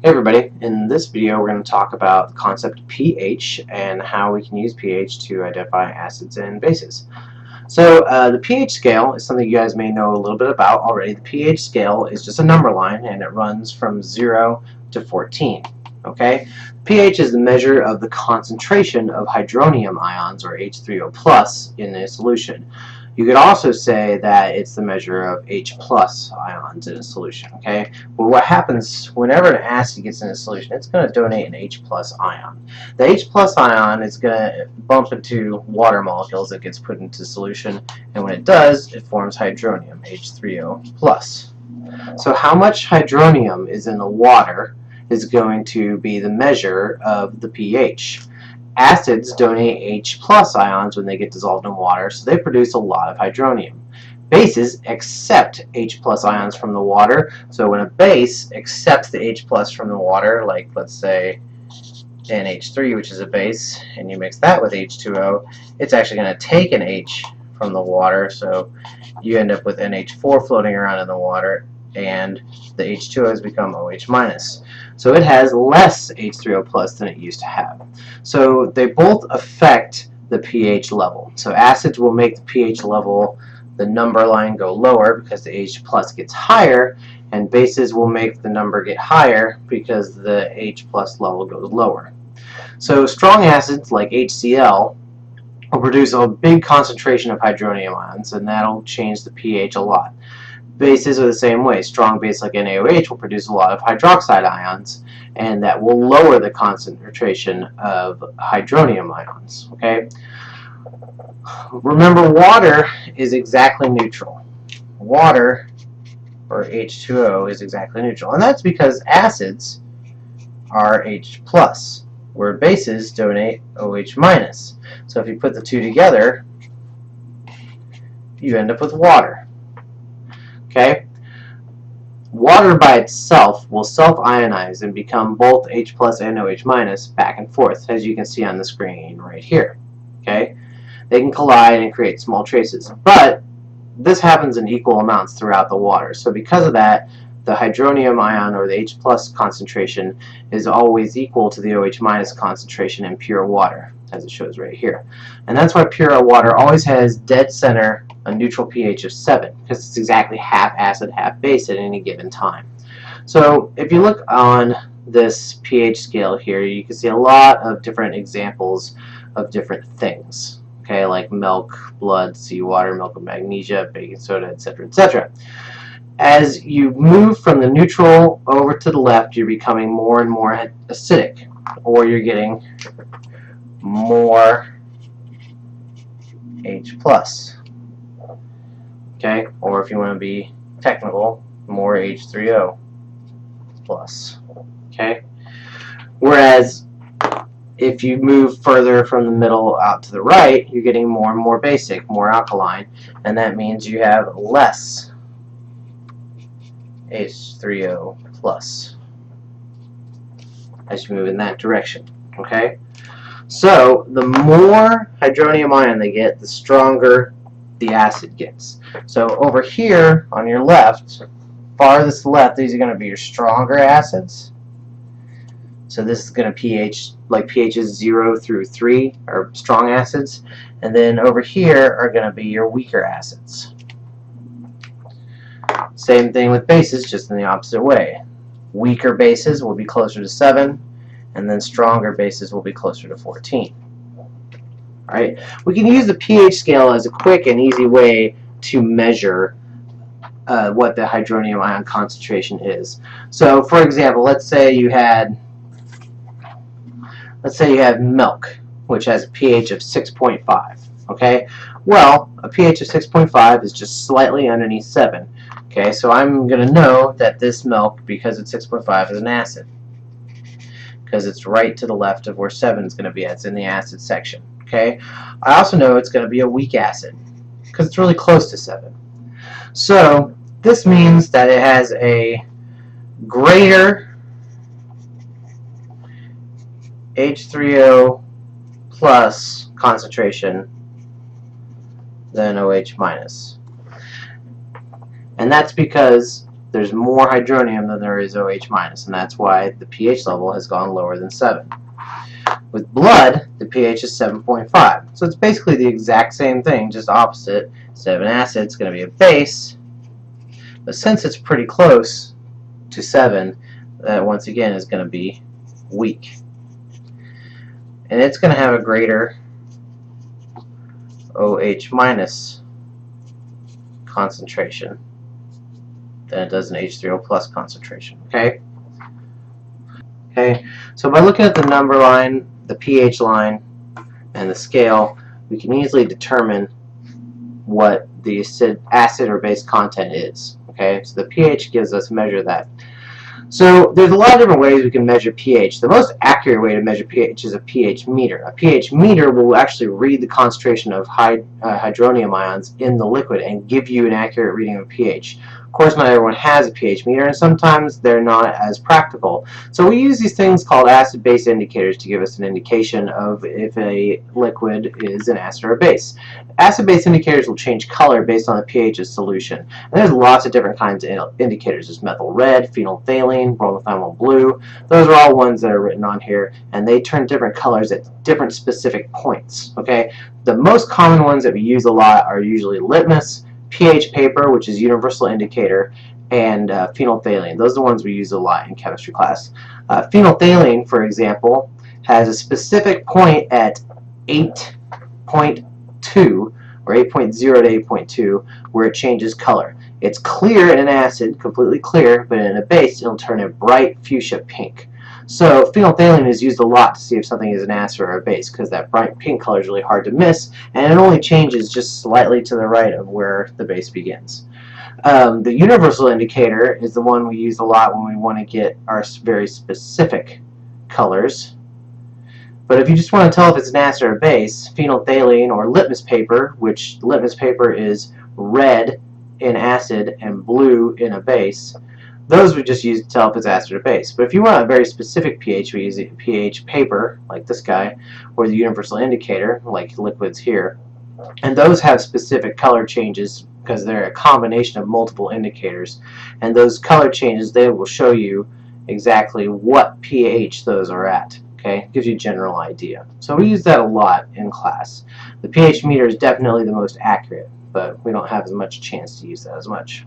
Hey everybody, in this video we're going to talk about the concept of pH and how we can use pH to identify acids and bases. So the pH scale is something you guys may know a little bit about already. The pH scale is just a number line and it runs from 0 to 14. Okay? pH is the measure of the concentration of hydronium ions, or H3O plus, in a solution. You could also say that it's the measure of H plus ions in a solution. Okay, well, what happens whenever an acid gets in a solution, it's going to donate an H plus ion. The H plus ion is going to bump into water molecules that gets put into solution, and when it does, it forms hydronium, H3O plus. So how much hydronium is in the water is going to be the measure of the pH. Acids donate H plus ions when they get dissolved in water, so they produce a lot of hydronium. Bases accept H plus ions from the water, so when a base accepts the H plus from the water, like let's say NH3, which is a base, and you mix that with H2O, it's actually going to take an H from the water, so you end up with NH4 floating around in the water, and the H2O's become OH minus. So it has less H3O plus than it used to have. So they both affect the pH level. So acids will make the pH level, the number line, go lower because the H plus gets higher, and bases will make the number get higher because the H plus level goes lower. So strong acids like HCl will produce a big concentration of hydronium ions, and that'll change the pH a lot. Bases are the same way. Strong base like NaOH will produce a lot of hydroxide ions, and that will lower the concentration of hydronium ions. Okay? Remember, water is exactly neutral. Water, or H2O, is exactly neutral, and that's because acids are H plus, where bases donate OH minus. So if you put the two together, you end up with water. Okay? Water by itself will self-ionize and become both H plus and OH minus back and forth, as you can see on the screen right here. Okay? They can collide and create small traces, but this happens in equal amounts throughout the water. So because of that, the hydronium ion, or the H plus concentration, is always equal to the OH minus concentration in pure water, as it shows right here. And that's why pure water always has dead center a neutral pH of 7, because it's exactly half acid, half base at any given time. So if you look on this pH scale here, you can see a lot of different examples of different things. Okay, like milk, blood, seawater, milk of magnesia, baking soda, etc., etc. As you move from the neutral over to the left, you're becoming more and more acidic, or you're getting more H plus. Okay, or if you want to be technical, more H3O plus. Okay, whereas if you move further from the middle out to the right, you're getting more and more basic, more alkaline, and that means you have less H3O plus as you move in that direction. Okay, so the more hydronium ion they get, the stronger the acid gets. So over here on your left, farthest left, these are going to be your stronger acids. So this is going to pH, like pHs 0 through 3 are strong acids, and then over here are going to be your weaker acids. Same thing with bases, just in the opposite way. Weaker bases will be closer to 7, and then stronger bases will be closer to 14. Alright, we can use the pH scale as a quick and easy way to measure what the hydronium ion concentration is. So, for example, let's say you have milk, which has a pH of 6.5. Okay, well, a pH of 6.5 is just slightly underneath 7. Okay, so I'm going to know that this milk, because it's 6.5, is an acid, because it's right to the left of where 7 is going to be. It's in the acid section. Okay, I also know it's going to be a weak acid because it's really close to 7. So this means that it has a greater H3O plus concentration than OH minus. And that's because there's more hydronium than there is OH minus, and that's why the pH level has gone lower than 7. With blood, the pH is 7.5. So it's basically the exact same thing, just opposite. Instead of an acid, it's going to be a base. But since it's pretty close to 7, that once again is going to be weak. And it's going to have a greater OH minus concentration than it does an H3O plus concentration. Okay? Okay, so by looking at the number line, the pH line, and the scale, we can easily determine what the acid or base content is. Okay, so the pH gives us a measure of that. So there's a lot of different ways we can measure pH. The most accurate way to measure pH is a pH meter. A pH meter will actually read the concentration of hydronium ions in the liquid and give you an accurate reading of pH. Of course, not everyone has a pH meter, and sometimes they're not as practical. So we use these things called acid-base indicators to give us an indication of if a liquid is an acid or a base. Acid-base indicators will change color based on the pH of solution. And there's lots of different kinds of indicators. There's methyl red, phenolphthalein, bromothymol blue. Those are all ones that are written on here, and they turn different colors at different specific points. Okay, the most common ones that we use a lot are usually litmus, pH paper, which is universal indicator, and phenolphthalein. Those are the ones we use a lot in chemistry class. Phenolphthalein, for example, has a specific point at 8.2 or 8.0 to 8.2 where it changes color. It's clear in an acid, completely clear, but in a base it'll turn a bright fuchsia pink. So phenolphthalein is used a lot to see if something is an acid or a base, because that bright pink color is really hard to miss, and it only changes just slightly to the right of where the base begins. The universal indicator is the one we use a lot when we want to get our very specific colors. But if you just want to tell if it's an acid or a base, phenolphthalein or litmus paper, which litmus paper is red in acid and blue in a base, those we just use to tell if it's acid or base. But if you want a very specific pH, we use a pH paper, like this guy, or the universal indicator, like liquids here. And those have specific color changes because they're a combination of multiple indicators. And those color changes, they will show you exactly what pH those are at. Okay, gives you a general idea. So we use that a lot in class. The pH meter is definitely the most accurate, but we don't have as much chance to use that as much.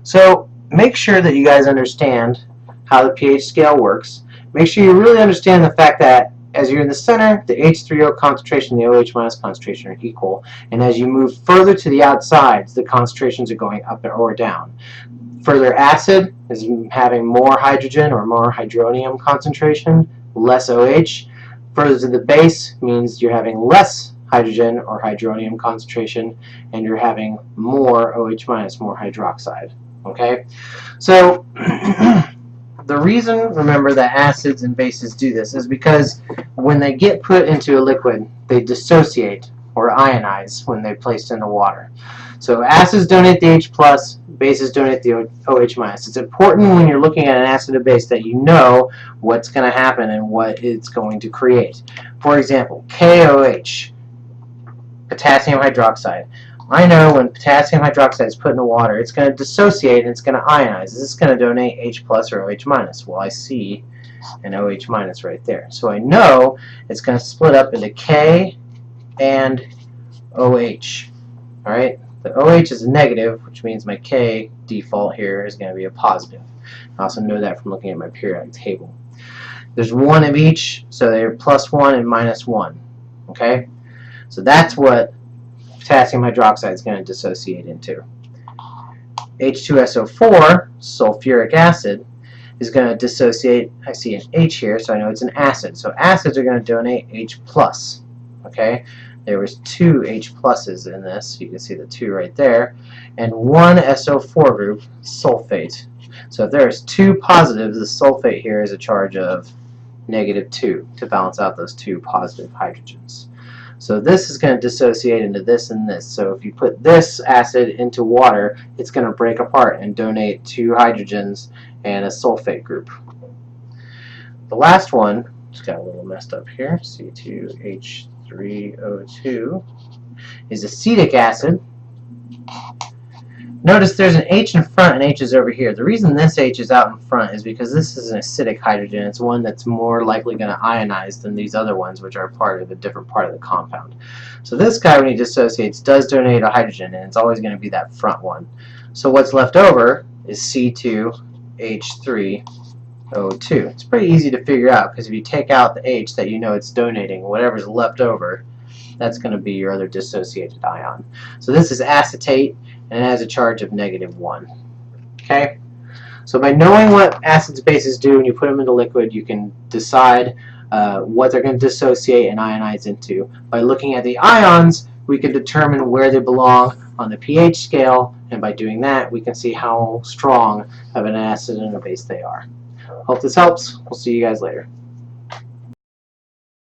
So make sure that you guys understand how the pH scale works. Make sure you really understand the fact that as you're in the center, the H3O concentration and the OH minus concentration are equal, and as you move further to the outsides, the concentrations are going up or down. Further acid is having more hydrogen or more hydronium concentration, less OH. Further to the base means you're having less hydrogen or hydronium concentration, and you're having more OH minus, more hydroxide. Okay, so the reason, remember, that acids and bases do this is because when they get put into a liquid, they dissociate or ionize when they're placed in the water. So acids donate the H+, bases donate the OH-. It's important when you're looking at an acid or base that you know what's going to happen and what it's going to create. For example, KOH, potassium hydroxide. I know when potassium hydroxide is put in the water, it's going to dissociate and it's going to ionize. Is this going to donate H+ or OH-? Well, I see an OH- right there. So I know it's going to split up into K and OH. All right? The OH is a negative, which means my K default here is going to be a positive. I also know that from looking at my periodic table. There's one of each, so they're +1 and -1. Okay? So that's what potassium hydroxide is going to dissociate into. H2SO4, sulfuric acid, is going to dissociate. I see an H here, so I know it's an acid. So acids are going to donate H+. Okay? There was 2 H+ in this. You can see the 2 right there. And 1 SO4 group, sulfate. So if there's 2 positives, the sulfate here is a charge of -2 to balance out those 2 positive hydrogens. So this is going to dissociate into this and this. So if you put this acid into water, it's going to break apart and donate 2 hydrogens and a sulfate group. The last one, just got a little messed up here, C2H3O2, is acetic acid. Notice there's an H in front and H is over here. The reason this H is out in front is because this is an acidic hydrogen. It's one that's more likely going to ionize than these other ones, which are part of a different part of the compound. So this guy, when he dissociates, does donate a hydrogen, and it's always going to be that front one. So what's left over is C2H3O2. It's pretty easy to figure out, because if you take out the H that you know it's donating, whatever's left over, that's going to be your other dissociated ion. So this is acetate, and it has a charge of -1. Okay? So by knowing what acids and bases do when you put them into liquid, you can decide what they're going to dissociate and ionize into. By looking at the ions, we can determine where they belong on the pH scale, and by doing that, we can see how strong of an acid and a base they are. Hope this helps. We'll see you guys later.